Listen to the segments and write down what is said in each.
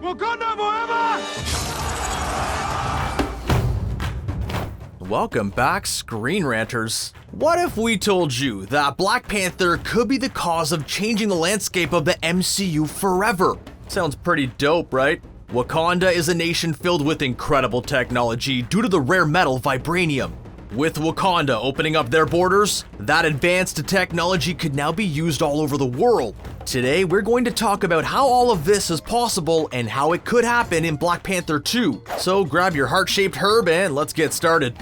Wakanda forever! Welcome back, ScreenRanters. What if we told you that Black Panther could be the cause of changing the landscape of the MCU forever? Sounds pretty dope, right? Wakanda is a nation filled with incredible technology due to the rare metal Vibranium. With Wakanda opening up their borders, that advanced technology could now be used all over the world. Today, we're going to talk about how all of this is possible and how it could happen in Black Panther 2. So grab your heart-shaped herb and let's get started.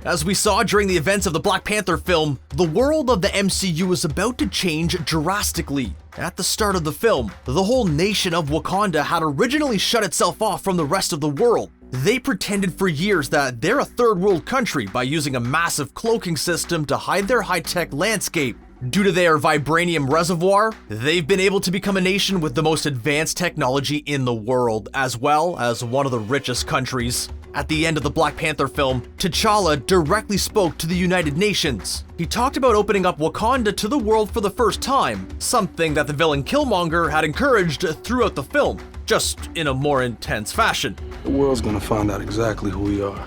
As we saw during the events of the Black Panther film, the world of the MCU is about to change drastically. At the start of the film, the whole nation of Wakanda had originally shut itself off from the rest of the world. They pretended for years that they're a third world country by using a massive cloaking system to hide their high-tech landscape. Due to their Vibranium reservoir, they've been able to become a nation with the most advanced technology in the world, as well as one of the richest countries. At the end of the Black Panther film, T'Challa directly spoke to the United Nations. He talked about opening up Wakanda to the world for the first time, something that the villain Killmonger had encouraged throughout the film, just in a more intense fashion. The world's gonna find out exactly who we are.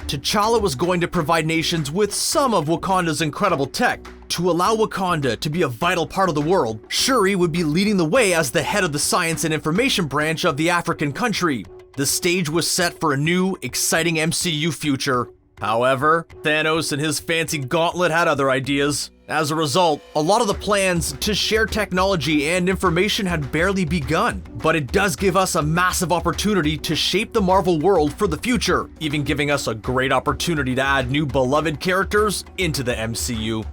T'Challa was going to provide nations with some of Wakanda's incredible tech. To allow Wakanda to be a vital part of the world, Shuri would be leading the way as the head of the science and information branch of the African country. The stage was set for a new, exciting MCU future. However, Thanos and his fancy gauntlet had other ideas. As a result, a lot of the plans to share technology and information had barely begun. But it does give us a massive opportunity to shape the Marvel world for the future, even giving us a great opportunity to add new beloved characters into the MCU.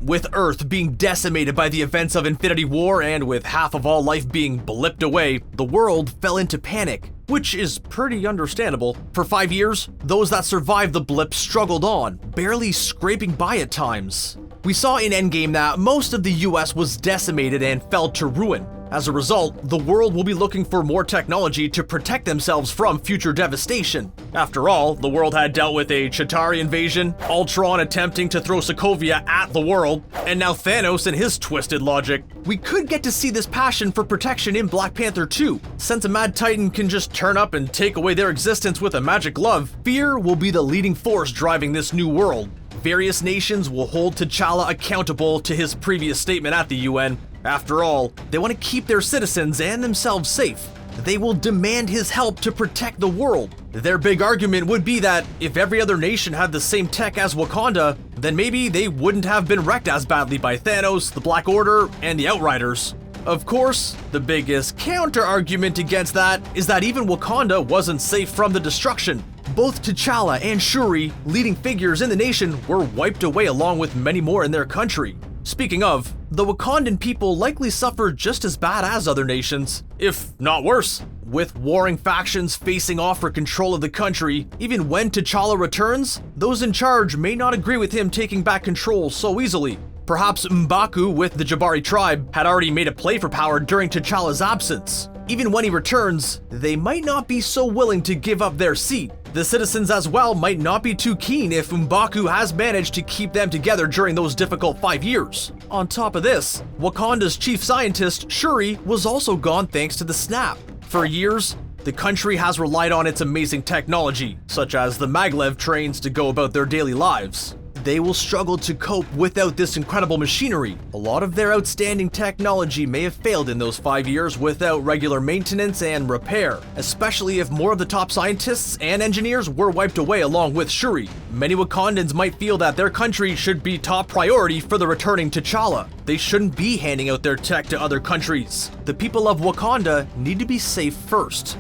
With Earth being decimated by the events of Infinity War and with half of all life being blipped away, the world fell into panic, which is pretty understandable. For 5 years, those that survived the blip struggled on, barely scraping by at times. We saw in Endgame that most of the US was decimated and fell to ruin. As a result, the world will be looking for more technology to protect themselves from future devastation. After all, the world had dealt with a Chitauri invasion, Ultron attempting to throw Sokovia at the world, and now Thanos and his twisted logic. We could get to see this passion for protection in Black Panther 2. Since a Mad Titan can just turn up and take away their existence with a magic glove, fear will be the leading force driving this new world. Various nations will hold T'Challa accountable to his previous statement at the UN. After all, they want to keep their citizens and themselves safe. They will demand his help to protect the world. Their big argument would be that if every other nation had the same tech as Wakanda, then maybe they wouldn't have been wrecked as badly by Thanos, the Black Order, and the Outriders. Of course, the biggest counter-argument against that is that even Wakanda wasn't safe from the destruction. Both T'Challa and Shuri, leading figures in the nation, were wiped away along with many more in their country. Speaking of, the Wakandan people likely suffered just as bad as other nations, if not worse. With warring factions facing off for control of the country, even when T'Challa returns, those in charge may not agree with him taking back control so easily. Perhaps M'Baku with the Jabari tribe had already made a play for power during T'Challa's absence. Even when he returns, they might not be so willing to give up their seat. The citizens as well might not be too keen if M'Baku has managed to keep them together during those difficult 5 years. On top of this, Wakanda's chief scientist, Shuri, was also gone thanks to the snap. For years, the country has relied on its amazing technology, such as the maglev trains to go about their daily lives. They will struggle to cope without this incredible machinery. A lot of their outstanding technology may have failed in those 5 years without regular maintenance and repair, especially if more of the top scientists and engineers were wiped away along with Shuri. Many Wakandans might feel that their country should be top priority for the returning T'Challa. They shouldn't be handing out their tech to other countries. The people of Wakanda need to be safe first.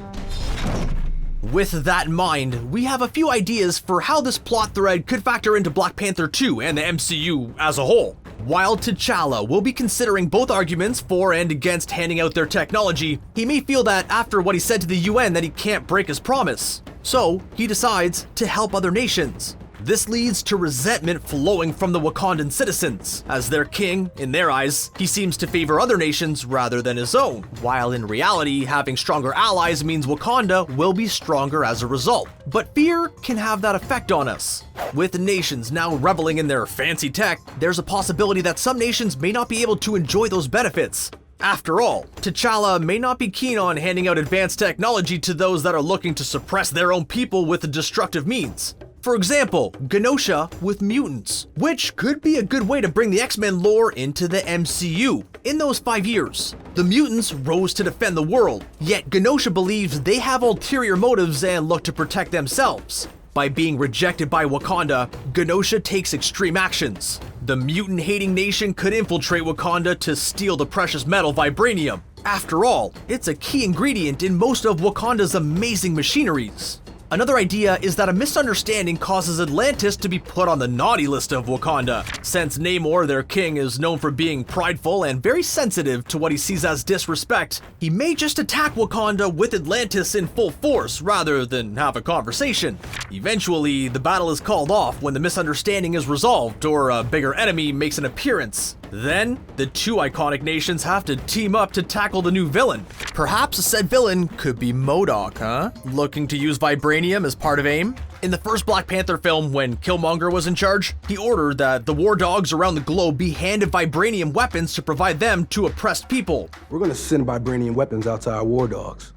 With that in mind, we have a few ideas for how this plot thread could factor into Black Panther 2 and the MCU as a whole. While T'Challa will be considering both arguments for and against handing out their technology, he may feel that after what he said to the UN that he can't break his promise. So, he decides to help other nations. This leads to resentment flowing from the Wakandan citizens. As their king, in their eyes, he seems to favor other nations rather than his own, while in reality, having stronger allies means Wakanda will be stronger as a result. But fear can have that effect on us. With nations now reveling in their fancy tech, there's a possibility that some nations may not be able to enjoy those benefits. After all, T'Challa may not be keen on handing out advanced technology to those that are looking to suppress their own people with destructive means. For example, Genosha with mutants, which could be a good way to bring the X-Men lore into the MCU. In those 5 years, the mutants rose to defend the world, yet Genosha believes they have ulterior motives and look to protect themselves. By being rejected by Wakanda, Genosha takes extreme actions. The mutant-hating nation could infiltrate Wakanda to steal the precious metal Vibranium. After all, it's a key ingredient in most of Wakanda's amazing machineries. Another idea is that a misunderstanding causes Atlantis to be put on the naughty list of Wakanda. Since Namor, their king, is known for being prideful and very sensitive to what he sees as disrespect, he may just attack Wakanda with Atlantis in full force rather than have a conversation. Eventually, the battle is called off when the misunderstanding is resolved or a bigger enemy makes an appearance. Then, the two iconic nations have to team up to tackle the new villain. Perhaps said villain could be MODOK, huh? Looking to use Vibranium as part of AIM? In the first Black Panther film, when Killmonger was in charge, he ordered that the war dogs around the globe be handed Vibranium weapons to provide them to oppressed people. We're gonna send Vibranium weapons out to our war dogs.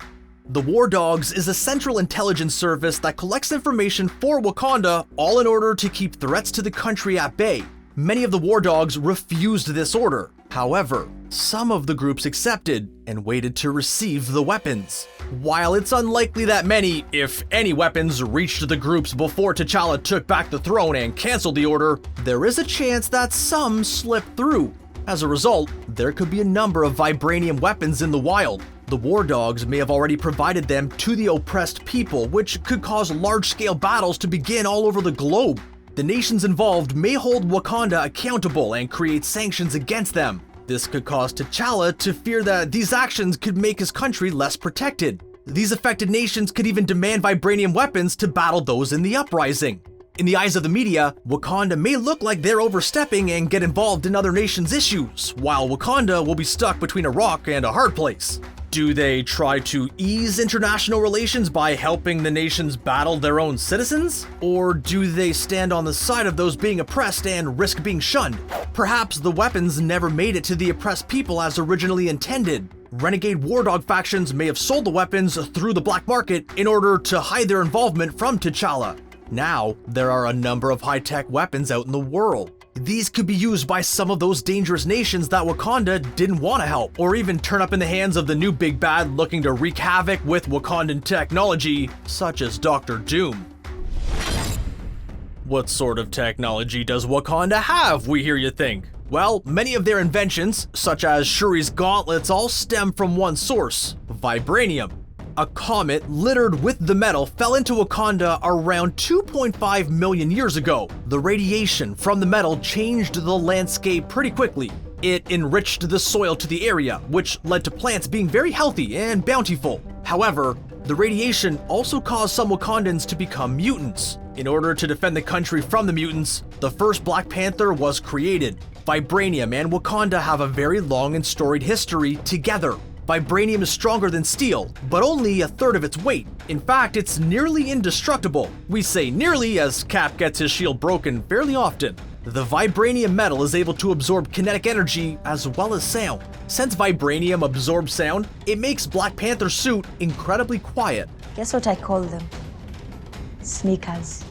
The War Dogs is a central intelligence service that collects information for Wakanda, all in order to keep threats to the country at bay. Many of the War Dogs refused this order. However, some of the groups accepted and waited to receive the weapons. While it's unlikely that many, if any, weapons reached the groups before T'Challa took back the throne and canceled the order, there is a chance that some slipped through. As a result, there could be a number of Vibranium weapons in the wild. The War Dogs may have already provided them to the oppressed people, which could cause large-scale battles to begin all over the globe. The nations involved may hold Wakanda accountable and create sanctions against them. This could cause T'Challa to fear that these actions could make his country less protected. These affected nations could even demand Vibranium weapons to battle those in the uprising. In the eyes of the media, Wakanda may look like they're overstepping and get involved in other nations' issues, while Wakanda will be stuck between a rock and a hard place. Do they try to ease international relations by helping the nations battle their own citizens? Or do they stand on the side of those being oppressed and risk being shunned? Perhaps the weapons never made it to the oppressed people as originally intended. Renegade War Dog factions may have sold the weapons through the black market in order to hide their involvement from T'Challa. Now, there are a number of high-tech weapons out in the world. These could be used by some of those dangerous nations that Wakanda didn't want to help, or even turn up in the hands of the new big bad looking to wreak havoc with Wakandan technology, such as Dr. Doom. What sort of technology does Wakanda have, we hear you think? Well, many of their inventions, such as Shuri's gauntlets, all stem from one source: Vibranium. A comet littered with the metal fell into Wakanda around 2.5 million years ago. The radiation from the metal changed the landscape pretty quickly. It enriched the soil to the area, which led to plants being very healthy and bountiful. However, the radiation also caused some Wakandans to become mutants. In order to defend the country from the mutants, the first Black Panther was created. Vibranium and Wakanda have a very long and storied history together. Vibranium is stronger than steel, but only a third of its weight. In fact, it's nearly indestructible. We say nearly as Cap gets his shield broken fairly often. The Vibranium metal is able to absorb kinetic energy as well as sound. Since Vibranium absorbs sound, it makes Black Panther's suit incredibly quiet. Guess what I call them? Sneakers.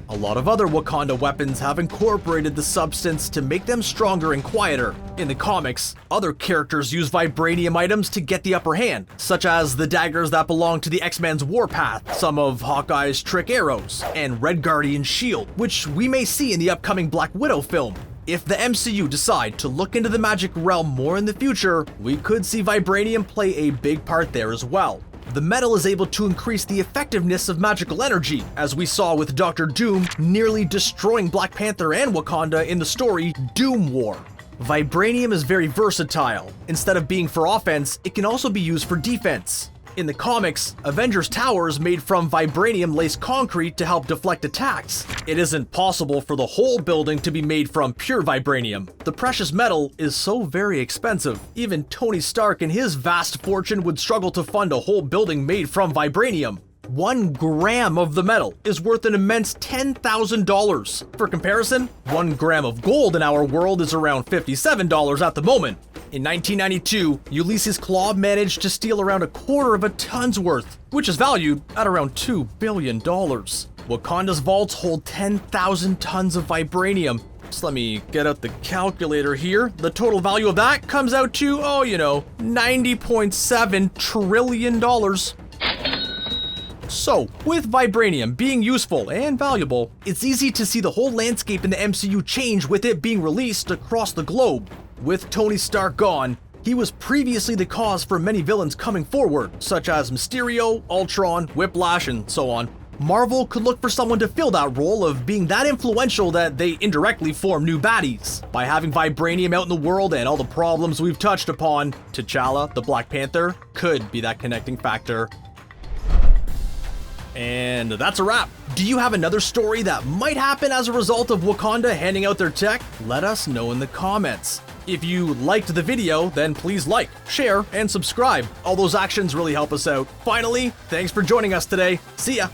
A lot of other Wakanda weapons have incorporated the substance to make them stronger and quieter. In the comics, other characters use Vibranium items to get the upper hand, such as the daggers that belong to the X-Men's Warpath, some of Hawkeye's trick arrows, and Red Guardian's shield, which we may see in the upcoming Black Widow film. If the MCU decide to look into the magic realm more in the future, we could see Vibranium play a big part there as well. The metal is able to increase the effectiveness of magical energy, as we saw with Dr. Doom nearly destroying Black Panther and Wakanda in the story Doom War. Vibranium is very versatile. Instead of being for offense, it can also be used for defense. In the comics, Avengers towers made from Vibranium laced concrete to help deflect attacks. It isn't possible for the whole building to be made from pure Vibranium. The precious metal is so very expensive. Even Tony Stark and his vast fortune would struggle to fund a whole building made from Vibranium. 1 gram of the metal is worth an immense $10,000. For comparison, 1 gram of gold in our world is around $57 at the moment. In 1992, Ulysses Klaue managed to steal around a quarter of a ton's worth, which is valued at around $2 billion. Wakanda's vaults hold 10,000 tons of vibranium. So let me get out the calculator here. The total value of that comes out to, $90.7 trillion. So, with vibranium being useful and valuable, it's easy to see the whole landscape in the MCU change with it being released across the globe. With Tony Stark gone, he was previously the cause for many villains coming forward, such as Mysterio, Ultron, Whiplash, and so on. Marvel could look for someone to fill that role of being that influential that they indirectly form new baddies. By having vibranium out in the world and all the problems we've touched upon, T'Challa, the Black Panther, could be that connecting factor. And that's a wrap. Do you have another story that might happen as a result of Wakanda handing out their tech? Let us know in the comments. If you liked the video, then please like, share, and subscribe. All those actions really help us out. Finally, thanks for joining us today. See ya!